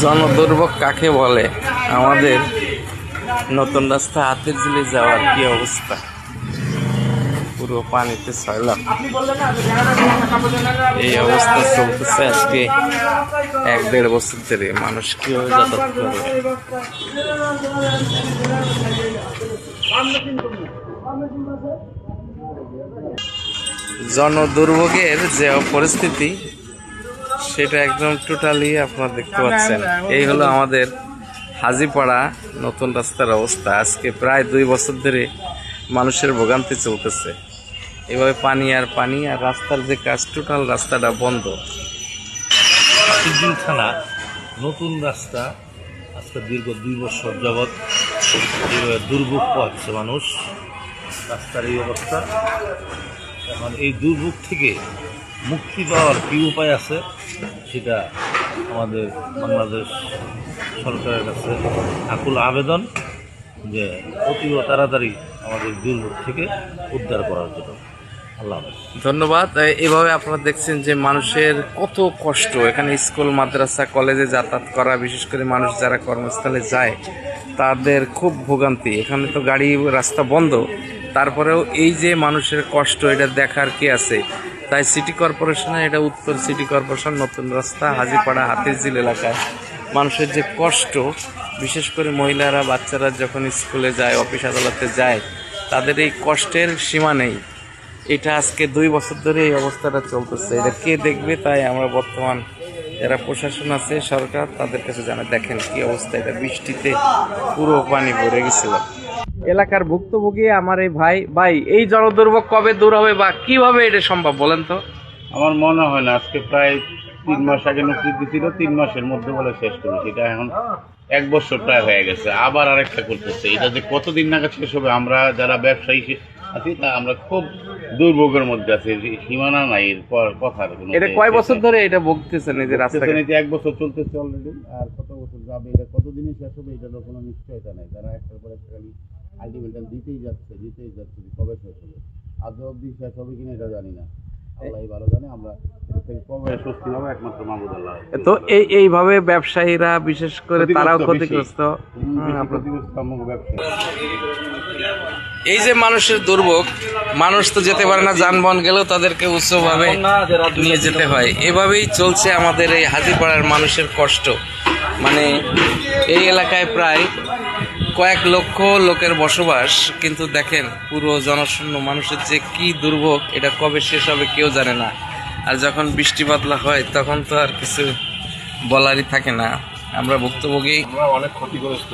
জনদুর্ভোগ কাকে বলে? আমাদের নতুন রাস্তা হাতিরঝিলে যাওয়ার কি অবস্থা, পুরো পানিতে ছয়লাম। এই অবস্থা চলতেছে আজকে 1-1.5 বছর ধরে। মানুষ কিভাবে যাতায়াত করবে? জনদুর্ভোগের যে পরিস্থিতি সেটা একদম টোটালি আপনারা দেখতে পাচ্ছেন। এই হলো আমাদের হাজিপাড়া নতুন রাস্তার অবস্থা। আজকে প্রায় 2 বছর ধরে মানুষের ভোগান্তি চলতেছে। এভাবে পানি আর পানি, আর রাস্তার যে কাজ, টোটাল রাস্তাটা বন্ধ। হাতিরঝিল থানা নতুন রাস্তা আজকে দীর্ঘ 2 বছর যাবৎ দুর্ভোগ পাচ্ছে মানুষ। রাস্তার এই অবস্থা। এখন এই দুর্ভোগ থেকে মুক্তি পাওয়ার কী উপায় আছে সেটা আমাদের বাংলাদেশ সরকারের কাছে আকুল আবেদন যে অতি তাড়াতাড়ি আমাদের দুর্ভোগ থেকে উদ্ধার করার জন্য। আল্লাহ হাফেজ। ধন্যবাদ। এভাবে আপনারা দেখছেন যে মানুষের কত কষ্ট। এখানে স্কুল, মাদ্রাসা, কলেজে যাতায়াত করা, বিশেষ করে মানুষ যারা কর্মস্থলে যায় তাদের খুব ভোগান্তি। এখানে তো গাড়ি রাস্তা বন্ধ, তারপরেও এই যে মানুষের কষ্ট, এটা দেখার কি আছে? তাই সিটি কর্পোরেশনের, এটা উত্তর সিটি কর্পোরেশন নতুন রাস্তা হাজিপাড়া হাতিরঝিল এলাকায় মানুষের যে কষ্ট, বিশেষ করে মহিলারা, বাচ্চারা যখন স্কুলে যায়, অফিস আদালতে যায়, তাদের এই কষ্টের সীমা নেই। এটা আজকে 2 বছর ধরে এই অবস্থাটা চলতেছে। এটা কে দেখবে? তাই আমরা বর্তমান যারা প্রশাসন আছে, সরকার, তাদের কাছে জানা। দেখেন কি অবস্থা, এটা বৃষ্টিতে পুরো পানি ভরে গেছিল। এলাকার ভুক্তভোগী আমার এই ভাই, এই জনদুর্ভোগ কবে দূর হবে বা কিভাবে এটা সম্ভব বলেন তো? আমার মনে হয় না। আজকে প্রায় 3 মাস আগে নোটিশ দিয়েছিল, 3 মাসের মধ্যে বলে শেষ করেছে। এটা এখন 1 বছর প্রায় হয়ে গেছে, আবার আরেকটা করতেছে। এটা যে কতদিন নাগাদ শেষ হবে, আমরা যারা ব্যবসায়ী আছি তা আমরা খুব দুর্ভোগের মধ্যে আছি। সীমানা নাই এর কথার। এটা কয় বছর ধরে এটা ভুগতেছেন এই যে রাস্তা? 1 বছর চলতেছে অলরেডি। আর কত বছর যাবে, এটা কতদিনে শেষ হবে, এটারও কোনো নিশ্চয়তা নেই। তারা একটার পর একটা খালি আলটিমেটাম দিতেই যাচ্ছে। কবে শেষ হবে, আজও অবধি শেষ হবে কিনা এটা জানি না। আল্লাহ ভালো জানে। আমরা এটা থেকে কবে স্বস্তি পাবো একমাত্র মাহমুদ আল্লাহ। তো এইভাবে ব্যবসায়ীরা, বিশেষ করে তারাও ক্ষতিগ্রস্ত। এই যে মানুষের দুর্ভোগ, মানুষ তো যেতে পারে না, যানবাহন গেলেও তাদেরকে উচ্চভাবে নিয়ে যেতে হয়। এভাবেই চলছে আমাদের এই হাজিপাড়ার মানুষের কষ্ট। মানে এই এলাকায় প্রায় কয়েক লক্ষ লোকের বসবাস, কিন্তু দেখেন পুরো জনশূন্য। মানুষের যে কি দুর্ভোগ, এটা কবে শেষ হবে কেউ জানে না। আর যখন বৃষ্টি বাদলা হয় তখন তো আর কিছু বলারই থাকে না। আমরা ভুক্তভোগী, আমরা অনেক ক্ষতিগ্রস্ত।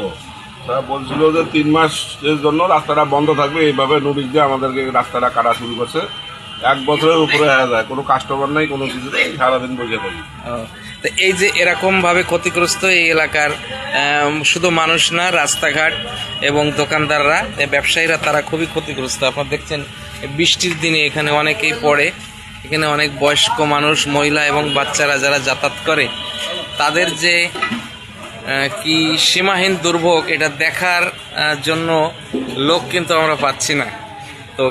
তারা বলছিল যে 3 মাসের জন্য রাস্তাটা বন্ধ থাকবে। এইভাবে নোটিশ দিয়ে আমাদেরকে রাস্তাটা কাটা শুরু করছে। 1 বছরের উপরে হয়ে যায়, কোনো কাস্টমার নেই, কোনো কিছু নেই, সারাদিন বসে থাকি। তো এই যে এরকম ভাবে ক্ষতিগ্রস্ত এই এলাকার শুধু মানুষ না, রাস্তাঘাট এবং দোকানদাররা, ব্যবসায়ীরা, তারা খুবই ক্ষতিগ্রস্ত। আপনারা দেখছেন বৃষ্টির দিনে এখানে অনেকেই পড়ে। এখানে অনেক বয়স্ক মানুষ, মহিলা এবং বাচ্চারা যারা যাতায়াত করে, তাদের যে কি সীমাহীন দুর্ভোগ, এটা দেখার জন্য লোক কিন্তু আমরা পাচ্ছি না। তো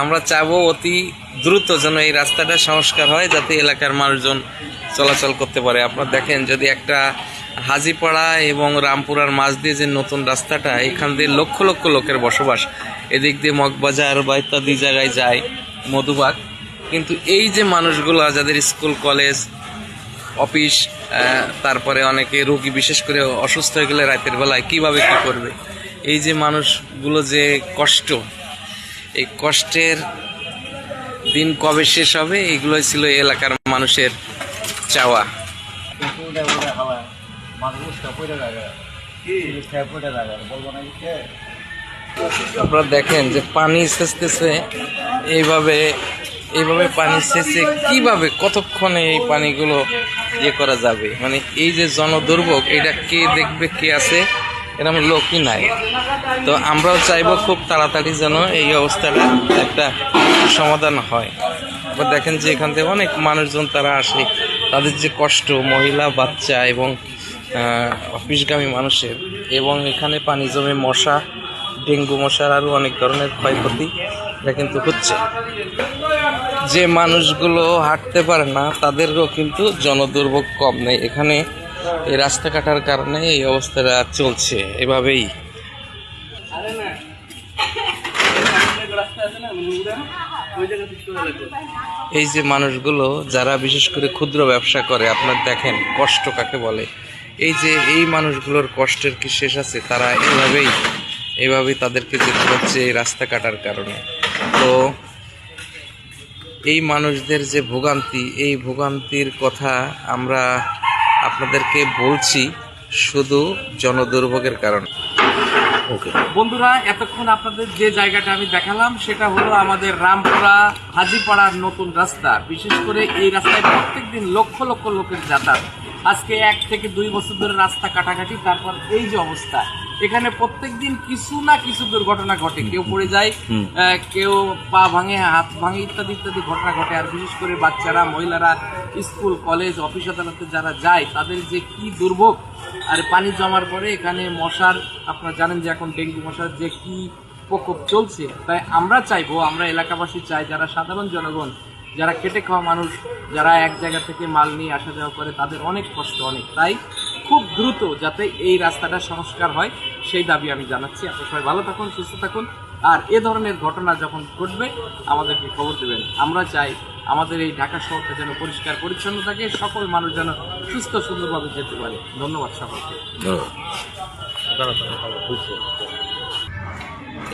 আমরা চাবো অতি দ্রুত যেন এই রাস্তাটা সংস্কার হয়, যাতে এলাকার মানুষজন চলাচল করতে পারে। আপনারা দেখেন, যদি একটা হাজিপাড়া এবং রামপুরার মাঝ দিয়ে যে নতুন রাস্তাটা, এখান দিয়ে লক্ষ লক্ষ লোকের বসবাস, এদিক দিয়ে মগবাজার বা ইত্যাদি জায়গায় যায়, মধুবাগ। কিন্তু এই যে মানুষগুলো যাদের স্কুল, কলেজ, অফিস, তারপরে অনেকে রোগী, বিশেষ করে অসুস্থ হয়ে গেলে রাতের বেলায় কিভাবে কি করবে, এই যে মানুষগুলো যে কষ্ট, এই কষ্টের দিন কবে শেষ হবে, এইগুলোই ছিল এলাকার মানুষের চাওয়া। আপনারা দেখেন যে পানি সেচতেছে, এইভাবে পানি সেচে কিভাবে, কতক্ষণে এই পানিগুলো ইয়ে করা যাবে? মানে এই যে জনদুর্ভোগ, এটা কে দেখবে, কে আছে? এরকম লোকই নাই। তো আমরাও চাইবো খুব তাড়াতাড়ি যেন এই অবস্থাটা একটা সমাধান হয়। আবার দেখেন যে এখান থেকে অনেক মানুষজন তারা আসে, তাদের যে কষ্ট, মহিলা, বাচ্চা এবং অফিসগামী মানুষের, এবং এখানে পানি জমে মশা, ডেঙ্গু মশার আরও অনেক ধরনের ক্ষয়ক্ষতি এটা কিন্তু হচ্ছে। যে মানুষগুলো হাঁটতে পারে না তাদেরও কিন্তু জনদুর্ভোগ কম নেই। এখানে এই রাস্তা কাটার কারণে এই অবস্থাটা চলছে এভাবেই। এই যে মানুষগুলো যারা বিশেষ করে ক্ষুদ্র ব্যবসা করে, আপনার দেখেন কষ্ট কাকে বলে। এই যে এই মানুষগুলোর কষ্টের কি শেষ আছে? তারা এইভাবেই তাদেরকে যেতে হচ্ছে এই রাস্তা কাটার কারণে। তো এই মানুষদের যে ভোগান্তি, এই ভোগান্তির কথা আমরা আপনাদেরকে বলছি শুধু জনদুর্ভোগের কারণে। ওকে, বন্ধুরা, এতক্ষণ আপনাদের যে জায়গাটা আমি দেখালাম সেটা হলো আমাদের রামপুরা হাজিপাড়ার নতুন রাস্তা। বিশেষ করে এই রাস্তায় প্রত্যেকদিন লক্ষ লক্ষ লোকের যাতায়াত। আজকে 1 থেকে 2 বছর ধরে রাস্তা কাটাকাটি, তারপর এই যে অবস্থা। এখানে প্রত্যেকদিন কিছু না কিছু দুর্ঘটনা ঘটে, কেউ পড়ে যায়, কেউ পা ভাঙে, হাত ভাঙে, ইত্যাদি ইত্যাদি ঘটনা ঘটে। আর বিশেষ করে বাচ্চারা, মহিলারা স্কুল, কলেজ, অফিস আদালতে যারা যায় তাদের যে কি দুর্ভোগ। আর পানি জমার পরে এখানে মশার, আপনারা জানেন যে এখন ডেঙ্গু মশার যে কি প্রকোপ চলছে। তাই আমরা চাইবো, আমরা এলাকাবাসী চাই, যারা সাধারণ জনগণ, যারা খেটে খাওয়া মানুষ, যারা এক জায়গা থেকে মাল নিয়ে আসা যাওয়া করে, তাদের অনেক কষ্ট, অনেক। তাই খুব দ্রুত যাতে এই রাস্তাটা সংস্কার হয় সেই দাবি আমি জানাচ্ছি। আপনারা সবাই ভালো থাকুন, সুস্থ থাকুন। আর এ ধরনের ঘটনা যখন ঘটবে আমাদেরকে খবর দেবেন। আমরা চাই আমাদের এই ঢাকা শহরটা যেন পরিষ্কার পরিচ্ছন্ন থাকে, সকল মানুষ যেন সুস্থ সুন্দরভাবে যেতে পারে। ধন্যবাদ সকলকে।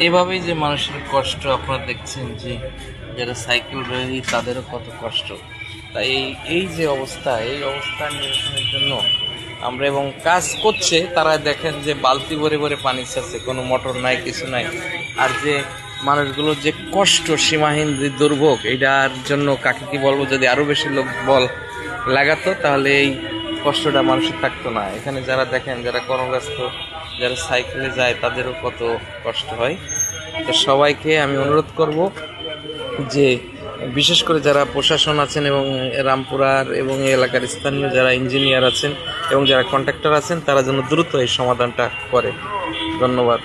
এভাবেই যে মানুষের কষ্ট আপনারা দেখছেন, যে যারা সাইকেল রোহী তাদেরও কত কষ্ট। তাই এই যে অবস্থা, এই অবস্থা নিরসনের জন্য আমরা, এবং কাজ করছে তারা, দেখেন যে বালতি ভরে ভরে পানি ছাড়ছে, কোনো মোটর নাই, কিছু নাই। আর যে মানুষগুলোর যে কষ্ট, সীমাহীন যে দুর্ভোগ, এইটার জন্য কাকে কি বলবো, যদি আরও বেশি লোক বল লাগাতো তাহলে এই কষ্টটা মানুষের থাকতো না। এখানে যারা দেখেন, যারা কর্মব্যস্ত, যারা সাইকেলে যায়, তাদেরও কত কষ্ট হয়। তো সবাইকে আমি অনুরোধ করব যে বিশেষ করে যারা প্রশাসন আছেন এবং রামপুরার এবং এই এলাকার স্থানীয় যারা ইঞ্জিনিয়ার আছেন এবং যারা কন্ট্রাক্টর আছেন, তারা যেন দ্রুত এই সমাধানটা করে। ধন্যবাদ।